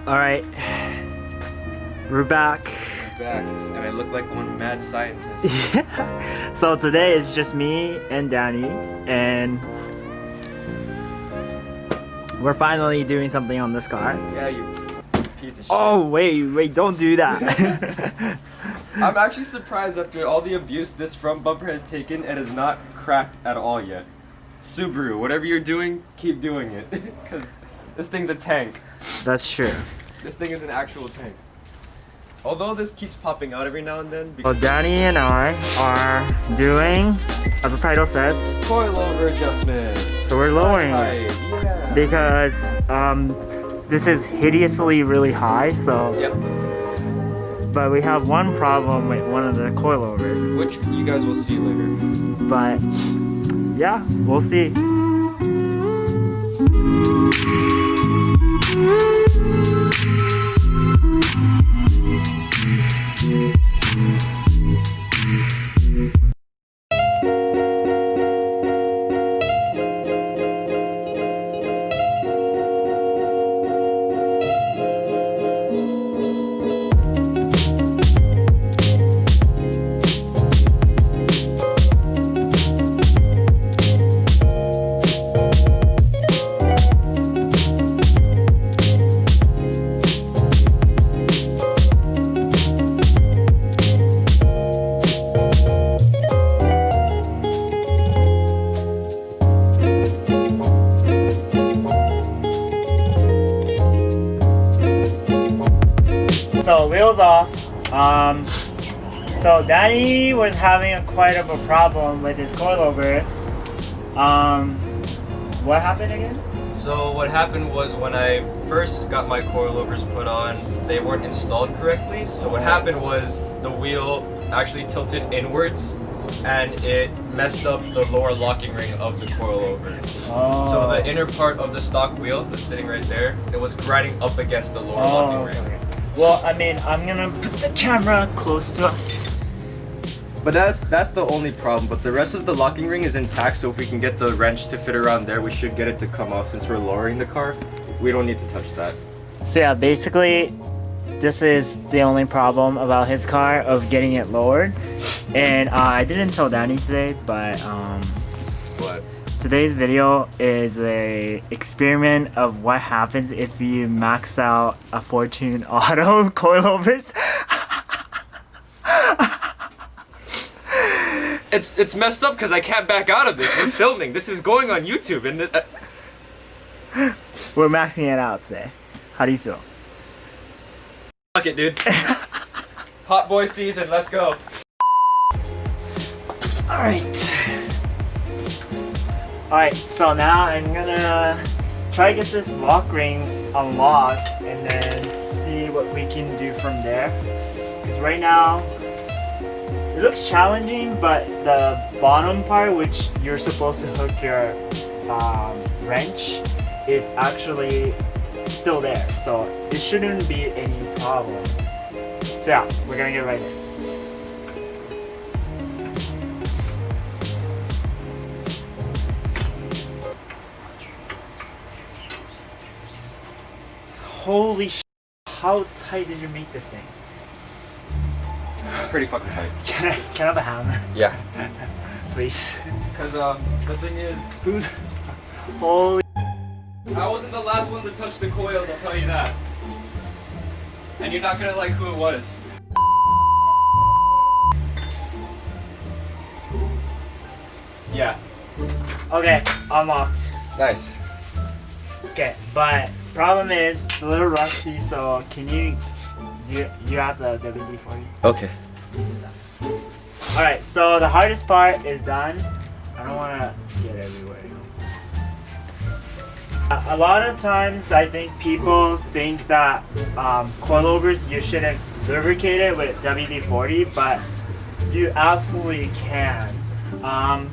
Alright, we're back. And I look like one mad scientist. Yeah. So today is just me and Danny, and we're finally doing something on this car. Yeah, you piece of shit. Oh, wait, don't do that. I'm actually surprised after all the abuse this front bumper has taken, it has not cracked at all yet. Subaru, whatever you're doing, keep doing it. Because this thing's a tank. That's true. This thing is an actual tank. Although this keeps popping out every now and then. So Danny and I are doing, as the title says, coilover adjustment. So we're lowering it. Yeah. Because this is hideously really high, so. Yep. But we have one problem with one of the coilovers. Which you guys will see later. But yeah, we'll see. So wheels off. So Danny was having quite of a problem with his coilover. What happened again? So what happened was when I first got my coilovers put on, they weren't installed correctly. So what happened was the wheel actually tilted inwards and it messed up the lower locking ring of the coilover. Oh. So the inner part of the stock wheel that's sitting right there, it was grinding up against the lower locking ring. Okay. Well, I mean, I'm gonna put the camera close to us. But that's the only problem, but the rest of the locking ring is intact, so if we can get the wrench to fit around there, we should get it to come off. Since we're lowering the car, we don't need to touch that. So yeah, basically, this is the only problem about his car of getting it lowered. And I didn't tell Danny today, but What? today's video is a experiment of what happens if you max out a Fortune Auto coilovers. It's messed up because I can't back out of this. We're filming. This is going on YouTube, and We're maxing it out today. How do you feel? fuck it, dude. Hot boy season. Let's go. Alright, so now I'm gonna try to get this lock ring unlocked and then see what we can do from there. Because right now, it looks challenging, but the bottom part, which you're supposed to hook your wrench, is actually still there. So it shouldn't be any problem. So yeah, we're gonna get right in. Holy sh! How tight did you make this thing? It's pretty fucking tight. Can I have a hammer? Yeah. Please. Because the thing is, Holy. I wasn't the last one to touch the coils. I'll tell you that. And you're not gonna like who it was. Yeah. Okay, unlocked. Nice. Okay, but problem is it's a little rusty. So can you have the WD-40? Okay. All right. So the hardest part is done. I don't want to get everywhere. A lot of times, I think people think that coilovers you shouldn't lubricate it with WD-40, but you absolutely can.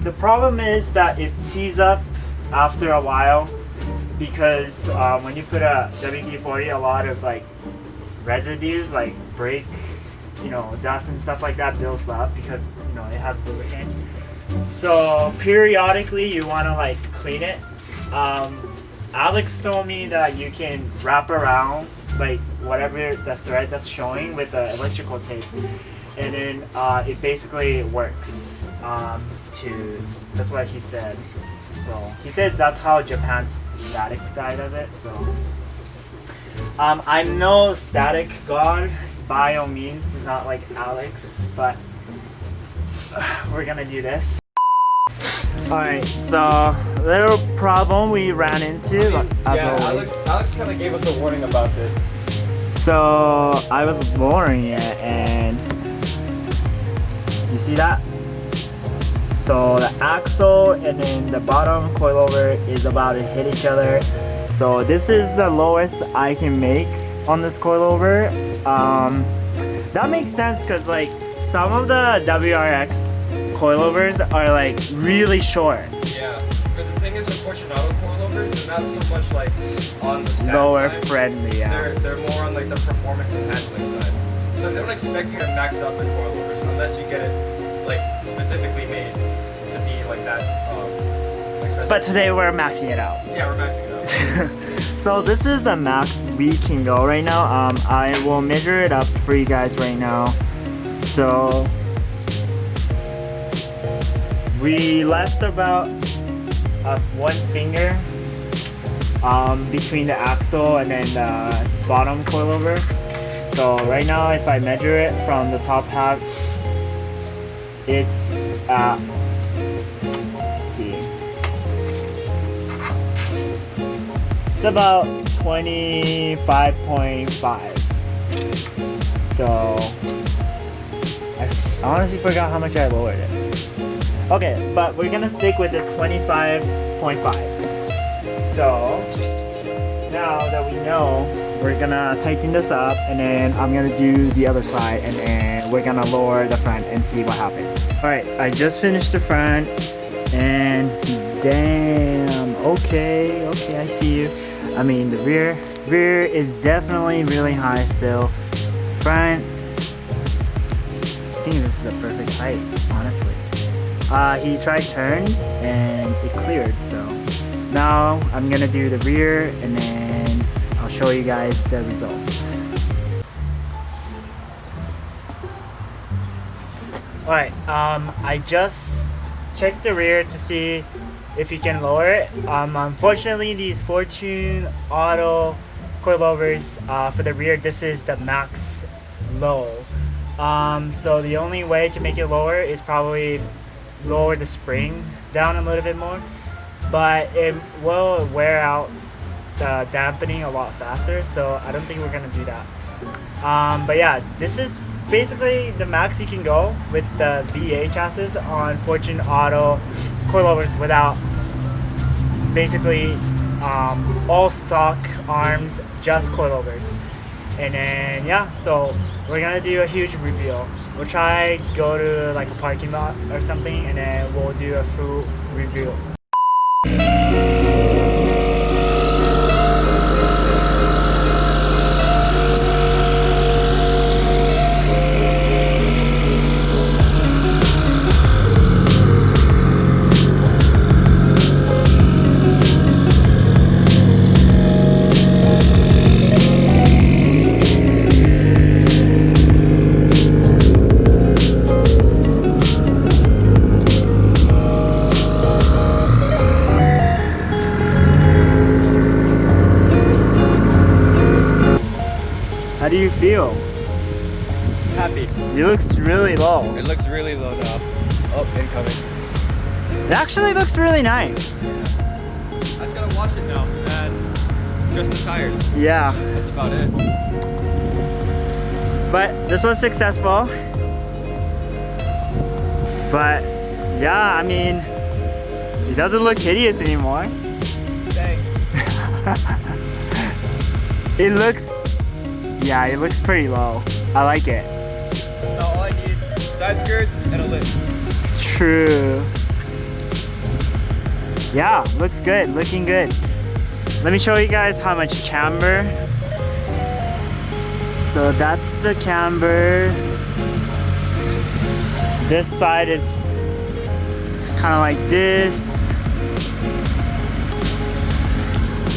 The problem is that it seizes up after a while because when you put a WD-40, a lot of like residues, like brake, dust and stuff like that builds up because it has lubricant. So periodically, you want to like clean it. Alex told me that you can wrap around like whatever the thread that's showing with the electrical tape, and then it basically works. That's what he said. So he said that's how Japan's static guy does it. So I'm no static god by all means, not like Alex, but we're gonna do this. Alright, so little problem we ran into as always. Alex kind of gave us a warning about this. So I was lowering it and you see that? So the axle and then the bottom coilover is about to hit each other. So this is the lowest I can make on this coilover. That makes sense because like some of the WRX coilovers are like really short. Yeah, because the thing is with Fortunato coilovers, they're not so much like on the stat Lower side. friendly, yeah. They're more on like the performance and handling side. So they don't expect you to max out the coilovers unless you get it like specifically made to be like that. But today we're maxing it out. Yeah, we're maxing it out. So this is the max we can go right now. I will measure it up for you guys right now. So we left about 1 finger between the axle and then the bottom coilover. So right now if I measure it from the top half, it's let's see, it's about 25.5. So I honestly forgot how much I lowered it. Okay, but we're gonna stick with the 25.5. So now that we know, we're gonna tighten this up and then I'm gonna do the other side and then we're gonna lower the front and see what happens. Alright, I just finished the front and damn, okay, I see you. I mean the rear is definitely really high still. Front, I think this is the perfect height, honestly. He tried turn and it cleared, so now I'm gonna do the rear and then I'll show you guys the results. Alright, I just checked the rear to see if you can lower it. Unfortunately, these Fortune Auto coilovers, for the rear, this is the max low. So the only way to make it lower is probably lower the spring down a little bit more, but it will wear out the dampening a lot faster, so I don't think we're gonna do that. But yeah, this is basically the max you can go with the VA chassis on Fortune Auto coilovers without basically all stock arms, just coilovers. And then yeah, so we're gonna do a huge reveal. We'll try go to like a parking lot or something and then we'll do a full reveal. How do you feel? Happy. It looks really low. It looks really low now. Oh, incoming. It actually looks really nice. I just gotta wash it now and adjust the tires. Yeah. That's about it. But this was successful. But yeah, I mean, it doesn't look hideous anymore. Thanks. It looks, yeah, it looks pretty low. I like it. Now all I need is side skirts and a lip. True. Yeah, looks good, looking good. Let me show you guys how much camber. So that's the camber. This side is kind of like this.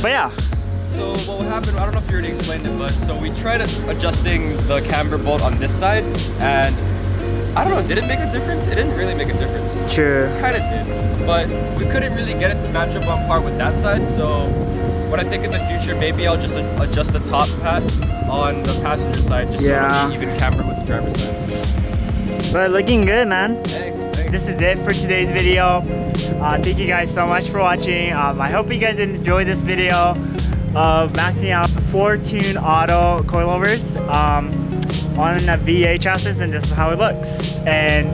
But yeah, So what happened, I don't know if you already explained it, but so we tried adjusting the camber bolt on this side, and I don't know, did it make a difference? It didn't really make a difference. True. Kind of did, but we couldn't really get it to match up on par with that side, so what I think in the future, maybe I'll just adjust the top hat on the passenger side just so it'll be even camber with the driver's side. But looking good, man. Thanks. This is it for today's video. Thank you guys so much for watching. I hope you guys enjoyed this video of maxing out 4-tune auto coilovers on a VA chassis, and this is how it looks. And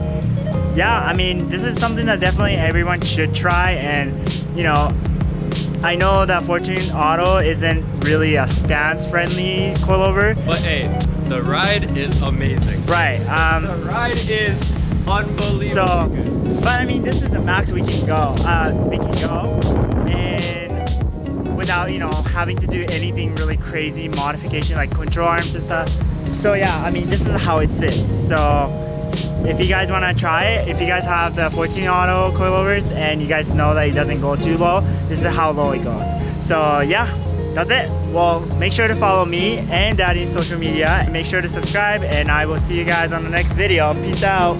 yeah, I mean, this is something that definitely everyone should try. And you know, I know that 4-tune auto isn't really a stance-friendly coilover, but hey, the ride is amazing. Right. The ride is unbelievable. So, but I mean, this is the max we can go. And without, you know, having to do anything really crazy modification like control arms and stuff. So yeah, I mean, this is how it sits. So if you guys want to try it, if you guys have the 4-tune auto coilovers and you guys know that it doesn't go too low, this is how low it goes. So yeah, that's it. Well, make sure to follow me and Daddy's social media. Make sure to subscribe, and I will see you guys on the next video. Peace out.